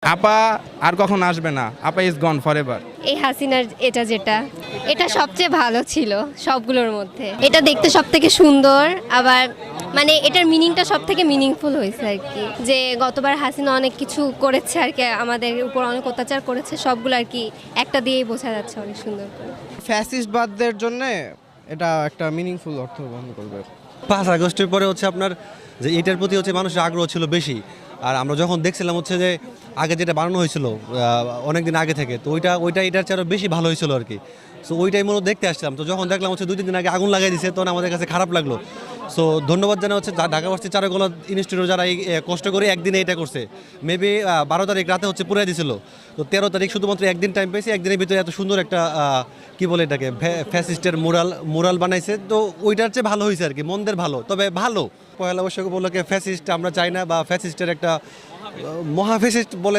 আপা আর কখন আসবে না, আপা ইজ গন ফর এভার। এই হাসিনার এটা সবচেয়ে ভালো ছিল সবগুলোর মধ্যে। এটা দেখতে সব থেকে সুন্দর, আবার মানে এটার মিনিংটা সব থেকে মিনিংফুল হয়েছে আর কি, যে গতবার হাসিনা অনেক কিছু করেছে আর কি, আমাদের উপর অনেক অত্যাচার করেছে, সবগুলো আর কি একটা দিয়েই বোঝা যাচ্ছে অনেক সুন্দর করে। ফ্যাসিস্টবাদদের জন্য এটা একটা মিনিংফুল অর্থ বহন করবে। 5 আগস্টের পরে হচ্ছে আপনার যে এটার প্রতি হচ্ছে মানুষের আগ্রহ ছিল বেশি। আর আমরা যখন দেখছিলাম হচ্ছে যে আগে যেটা বানানো হয়েছিল অনেক দিন আগে থেকে, তো ওইটা এটার চেয়ে আরও বেশি ভালো হয়েছিল আর কি। সো ওইটাই মূলত দেখতে আসছিলাম। তো যখন দেখলাম হচ্ছে 2-3 দিন আগে আগুন লাগাই দিয়েছে, তখন আমাদের কাছে খারাপ লাগলো। সো ধন্যবাদ জানা হচ্ছে ঢাকা ভার্সিটি চারুকলা ইনস্টিটিউট যারা এই কষ্ট করে একদিনে এটা করছে। মেবি 12 তারিখ রাতে হচ্ছে পুরাই দিছিল, তো 13 তারিখ শুধুমাত্র একদিন টাইম পেয়েছি। একদিনের ভিতরে এত সুন্দর একটা কি বলে এটাকে ফ্যাসিস্টের মুরাল বানাইছে। তো ওইটার চেয়ে ভালো হয়েছে আর কি, মন্দের ভালো, তবে ভালো। পয়লা বৈশাখ উপলক্ষে ফ্যাসিস্ট আমরা চাই না, বা ফ্যাসিস্টের একটা মহাফ্যাসিস্ট বলে